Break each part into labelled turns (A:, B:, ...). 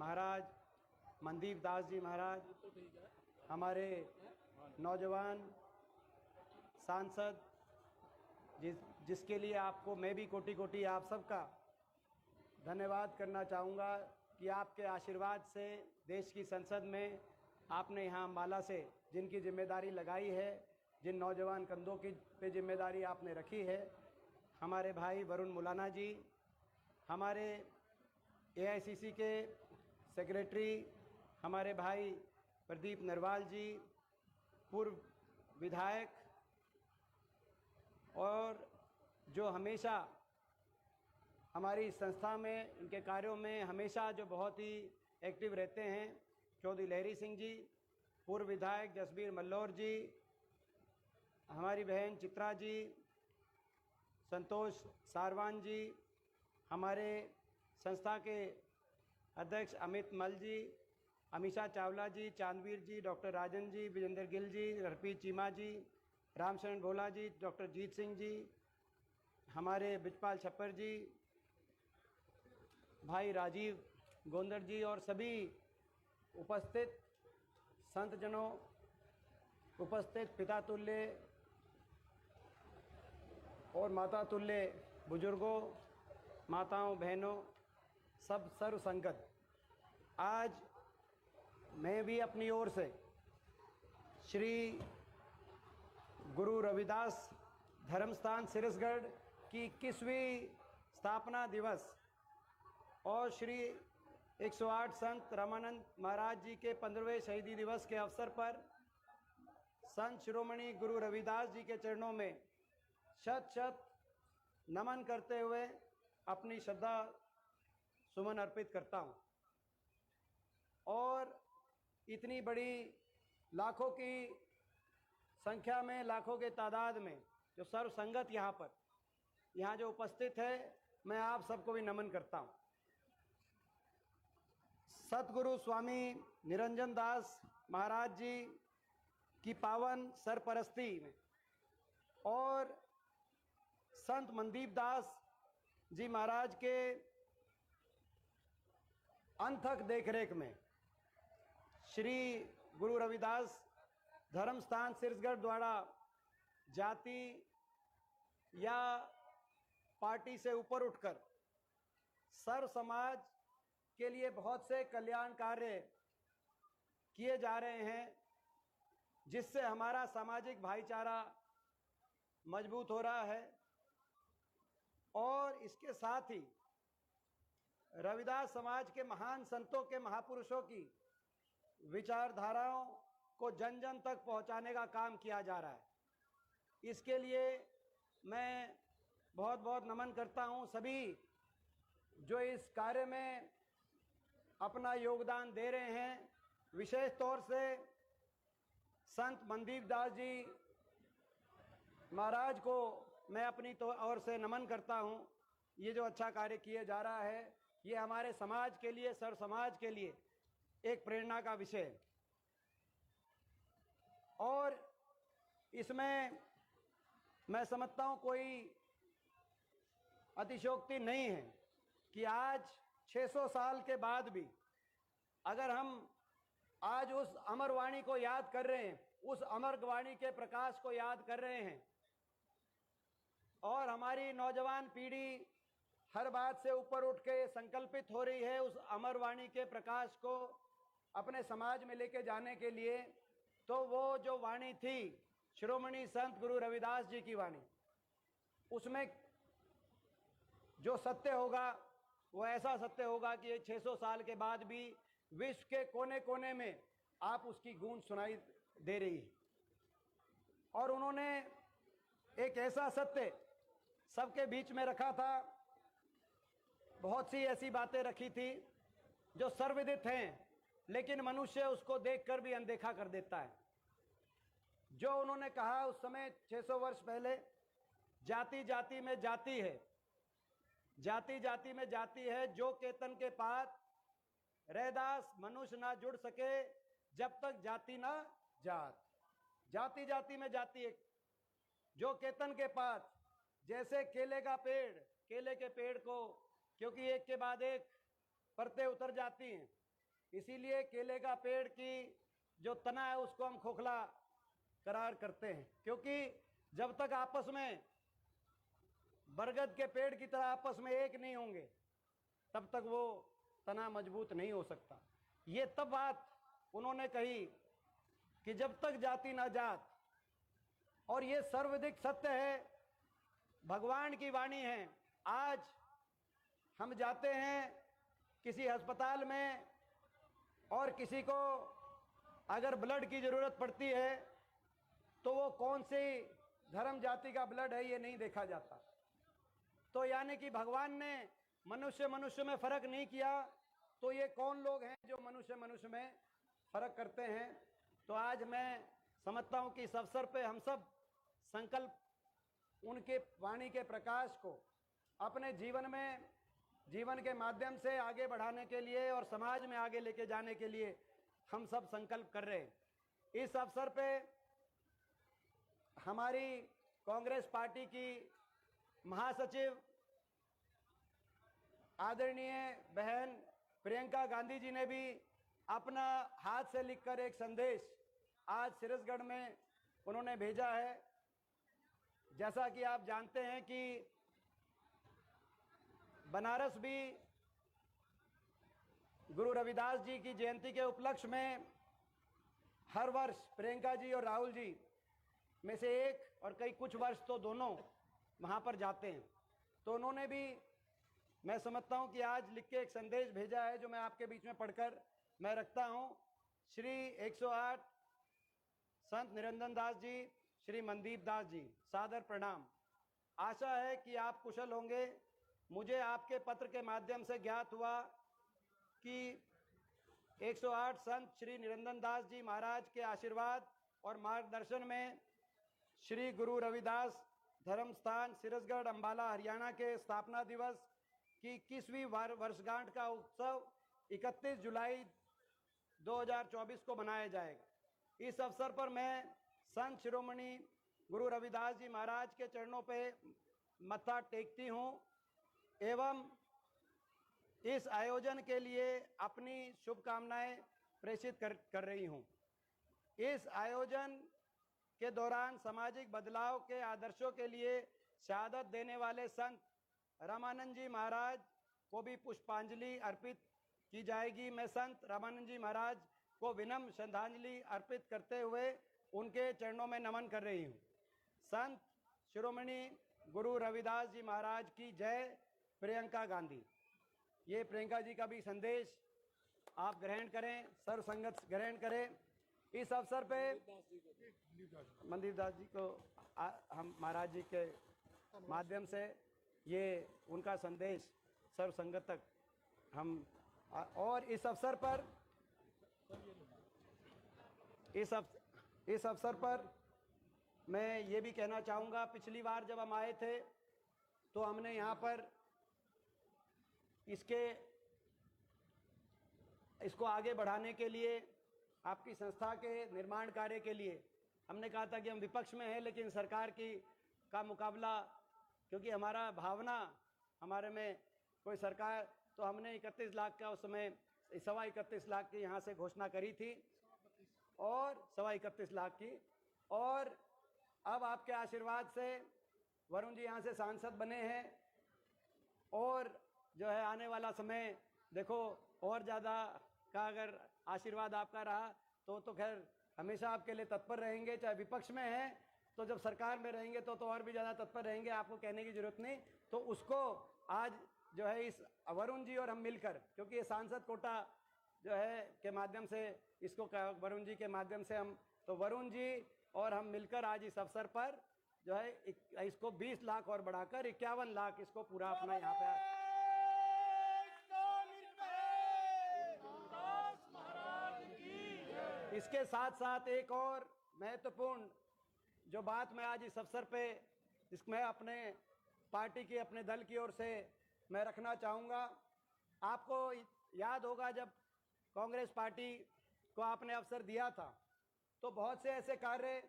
A: महाराज, मनदीप दास जी महाराज, हमारे नौजवान सांसद, जिसके लिए आपको मैं भी कोटि कोटि आप सबका धन्यवाद करना चाहूँगा कि आपके आशीर्वाद से देश की संसद में आपने यहाँ अम्बाला से जिनकी जिम्मेदारी लगाई है, जिन नौजवान कंधों की पे जिम्मेदारी आपने रखी है, हमारे भाई वरुण मुलाना जी, हमारे एआईसीसी के सेक्रेटरी हमारे भाई प्रदीप नरवाल जी, पूर्व विधायक, और जो हमेशा हमारी संस्था में इनके कार्यों में हमेशा जो बहुत ही एक्टिव रहते हैं, चौधरी लहरी सिंह जी, पूर्व विधायक जसबीर मल्लौर जी, हमारी बहन चित्रा जी, संतोष सारवान जी, हमारे संस्था के अध्यक्ष अमित मल जी, अमीषा चावला जी, चांदवीर जी, डॉक्टर राजन जी, विजेंद्र गिल जी, हरप्रीत चीमा जी, रामशरण भोला जी, डॉक्टर जीत सिंह जी, हमारे बिजपाल छप्पर जी, भाई राजीव गोंदर जी और सभी उपस्थित संतजनों, उपस्थित पिता तुल्य और माता तुल्य बुजुर्गों, माताओं, बहनों, सब सर्व संगत, आज मैं भी अपनी ओर से श्री गुरु रविदास धर्मस्थान सिरसगढ़ की 21वीं स्थापना दिवस और श्री 108 संत रामानंद महाराज जी के 15वें शहीदी दिवस के अवसर पर संत शिरोमणि गुरु रविदास जी के चरणों में शत शत नमन करते हुए अपनी श्रद्धा सुमन अर्पित करता हूँ। और इतनी बड़ी लाखों की संख्या में, लाखों के तादाद में जो सर्व संगत यहाँ जो उपस्थित है, मैं आप सबको भी नमन करता हूँ। सतगुरु स्वामी निरंजन दास महाराज जी की पावन सरपरस्ती में और संत मनदीप दास जी महाराज के अनथक देखरेख में श्री गुरु रविदास धर्मस्थान सिरसगढ़ द्वारा जाति या पार्टी से ऊपर उठकर सर्व समाज के लिए बहुत से कल्याण कार्य किए जा रहे हैं, जिससे हमारा सामाजिक भाईचारा मजबूत हो रहा है। और इसके साथ ही रविदास समाज के महान संतों के, महापुरुषों की विचारधाराओं को जन जन तक पहुंचाने का काम किया जा रहा है। इसके लिए मैं बहुत बहुत नमन करता हूं सभी जो इस कार्य में अपना योगदान दे रहे हैं। विशेष तौर से संत मनदीप दास जी महाराज को मैं अपनी ओर से नमन करता हूं। ये जो अच्छा कार्य किया जा रहा है, ये हमारे समाज के लिए, सर्व समाज के लिए एक प्रेरणा का विषय है। और इसमें मैं समझता हूं कोई अतिशयोक्ति नहीं है कि आज 600 साल के बाद भी अगर हम आज उस अमर वाणी को याद कर रहे हैं, उस अमर वाणी के प्रकाश को याद कर रहे हैं, और हमारी नौजवान पीढ़ी हर बात से ऊपर उठ के संकल्पित हो रही है उस अमर वाणी के प्रकाश को अपने समाज में लेके जाने के लिए, तो वो जो वाणी थी शिरोमणि संत गुरु रविदास जी की वाणी, उसमें जो सत्य होगा वो ऐसा सत्य होगा कि 600 साल के बाद भी विश्व के कोने कोने में आप उसकी गूंज सुनाई दे रही है। और उन्होंने एक ऐसा सत्य सबके बीच में रखा था, बहुत सी ऐसी बातें रखी थी जो सर्वविदित हैं, लेकिन मनुष्य उसको देखकर भी अनदेखा कर देता है। जो उन्होंने कहा उस समय 600 वर्ष पहले, जाति जाति में जाति है, जाति जाति में जाति है, जो केतन के पात रैदास मनुष्य ना जुड़ सके, जब तक जाति ना जात। जाति जाति में जाति एक, जो केतन के पात, जैसे केले का पेड़, केले के पेड़ को क्योंकि एक के बाद एक परतें उतर जाती हैं, इसीलिए केले का पेड़ की जो तना है उसको हम खोखला करार करते हैं, क्योंकि जब तक आपस में बरगद के पेड़ की तरह आपस में एक नहीं होंगे तब तक वो तना मजबूत नहीं हो सकता। ये तब बात उन्होंने कही कि जब तक जाति ना जात, और ये सर्वाधिक सत्य है, भगवान की वाणी है। आज हम जाते हैं किसी अस्पताल में और किसी को अगर ब्लड की ज़रूरत पड़ती है तो वो कौन सी धर्म जाति का ब्लड है ये नहीं देखा जाता। तो यानी कि भगवान ने मनुष्य मनुष्य में फर्क नहीं किया, तो ये कौन लोग हैं जो मनुष्य मनुष्य में फर्क करते हैं। तो आज मैं समझता हूँ कि इस अवसर पे हम सब संकल्प उनके वाणी के प्रकाश को अपने जीवन के माध्यम से आगे बढ़ाने के लिए और समाज में आगे लेके जाने के लिए हम सब संकल्प कर रहे हैं। इस अवसर पे हमारी कांग्रेस पार्टी की महासचिव आदरणीय बहन प्रियंका गांधी जी ने भी अपना हाथ से लिखकर एक संदेश आज सिरसगढ़ में उन्होंने भेजा है। जैसा कि आप जानते हैं कि बनारस भी गुरु रविदास जी की जयंती के उपलक्ष्य में हर वर्ष प्रियंका जी और राहुल जी में से एक और कई कुछ वर्ष तो दोनों वहाँ पर जाते हैं। तो उन्होंने भी, मैं समझता हूँ कि आज लिख के एक संदेश भेजा है जो मैं आपके बीच में पढ़कर मैं रखता हूँ। श्री 108 संत निरंजन दास जी, श्री मनदीप दास जी, सादर प्रणाम। आशा है कि आप कुशल होंगे। मुझे आपके पत्र के माध्यम से ज्ञात हुआ कि 108 संत श्री निरंजन दास जी महाराज के आशीर्वाद और मार्गदर्शन में श्री गुरु रविदास धर्म स्थान सिरसगढ़ अंबाला हरियाणा के स्थापना दिवस की 21वीं वर्षगांठ का उत्सव 31 जुलाई 2024 को मनाया जाएगा। इस अवसर पर मैं संत शिरोमणि गुरु रविदास जी महाराज के चरणों पे मत्था टेकती हूँ एवं इस आयोजन के लिए अपनी शुभकामनाएं प्रेषित कर रही हूँ। इस आयोजन के दौरान सामाजिक बदलाव के आदर्शों के लिए शहादत देने वाले संत रामानंद जी महाराज को भी पुष्पांजलि अर्पित की जाएगी। मैं संत रामानंद जी महाराज को विनम्र श्रद्धांजलि अर्पित करते हुए उनके चरणों में नमन कर रही हूँ। संत शिरोमणि गुरु रविदास जी महाराज की जय। प्रियंका गांधी। ये प्रियंका जी का भी संदेश आप ग्रहण करें, सर्व संगत ग्रहण करें। इस अवसर पे मनदीप दास जी को हम महाराज जी के माध्यम से ये उनका संदेश सर्व संगत तक हम, और इस अवसर पर मैं ये भी कहना चाहूँगा, पिछली बार जब हम आए थे तो हमने यहाँ पर इसको आगे बढ़ाने के लिए, आपकी संस्था के निर्माण कार्य के लिए हमने कहा था कि हम विपक्ष में हैं, लेकिन सरकार का मुकाबला, क्योंकि हमारा भावना हमारे में कोई सरकार, तो हमने 31 लाख का उस समय 31.25 लाख की यहाँ से घोषणा करी थी और 31.25 लाख की। और अब आपके आशीर्वाद से वरुण जी यहाँ से सांसद बने हैं और जो है आने वाला समय देखो और ज़्यादा का अगर आशीर्वाद आपका रहा तो खैर हमेशा आपके लिए तत्पर रहेंगे। चाहे विपक्ष में हैं तो जब सरकार में रहेंगे तो और भी ज़्यादा तत्पर रहेंगे, आपको कहने की ज़रूरत नहीं। तो उसको आज जो है इस वरुण जी और हम मिलकर, क्योंकि ये सांसद कोटा जो है के माध्यम से इसको वरुण जी के माध्यम से हम, तो वरुण जी और हम मिलकर आज इस अवसर पर जो है इसको 20 लाख और बढ़ाकर 51 लाख इसको पूरा अपना यहाँ पे इसके साथ साथ एक और महत्वपूर्ण जो बात मैं आज इस अवसर पे इसमें अपने पार्टी की, अपने दल की ओर से मैं रखना चाहूँगा। आपको याद होगा जब कांग्रेस पार्टी को आपने अवसर दिया था तो बहुत से ऐसे कार्य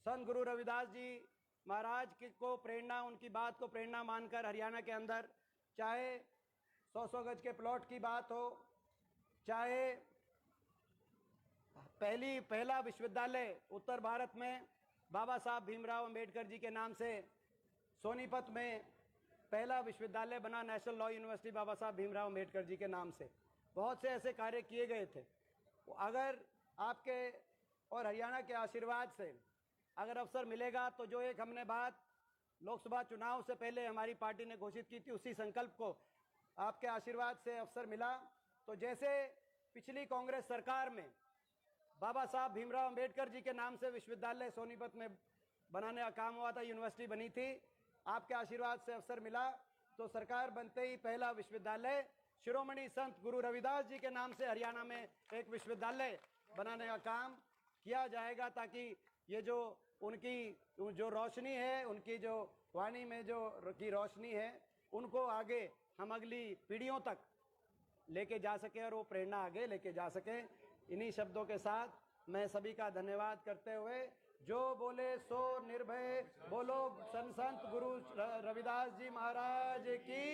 A: संत गुरु रविदास जी महाराज को प्रेरणा, उनकी बात को प्रेरणा मानकर हरियाणा के अंदर चाहे 100 गज के प्लॉट की बात हो, चाहे पहला विश्वविद्यालय उत्तर भारत में बाबा साहब भीमराव अंबेडकर जी के नाम से सोनीपत में पहला विश्वविद्यालय बना, नेशनल लॉ यूनिवर्सिटी बाबा साहब भीमराव अंबेडकर जी के नाम से। बहुत से ऐसे कार्य किए गए थे। अगर आपके और हरियाणा के आशीर्वाद से अगर अवसर मिलेगा तो जो एक हमने बात लोकसभा चुनाव से पहले हमारी पार्टी ने घोषित की थी, उसी संकल्प को आपके आशीर्वाद से अवसर मिला। तो जैसे पिछली कांग्रेस सरकार में बाबा साहब भीमराव अंबेडकर जी के नाम से विश्वविद्यालय सोनीपत में बनाने का काम हुआ था, यूनिवर्सिटी बनी थी, आपके आशीर्वाद से अवसर मिला, तो सरकार बनते ही पहला विश्वविद्यालय शिरोमणि संत गुरु रविदास जी के नाम से हरियाणा में एक विश्वविद्यालय बनाने का काम किया जाएगा, ताकि ये जो उनकी जो रोशनी है, उनकी जो वाणी में जो की रोशनी है, उनको आगे हम अगली पीढ़ियों तक लेके जा सके और वो प्रेरणा आगे लेके जा सके। इन्हीं शब्दों के साथ मैं सभी का धन्यवाद करते हुए, जो बोले सो निर्भय बोलो, संत गुरु रविदास जी महाराज की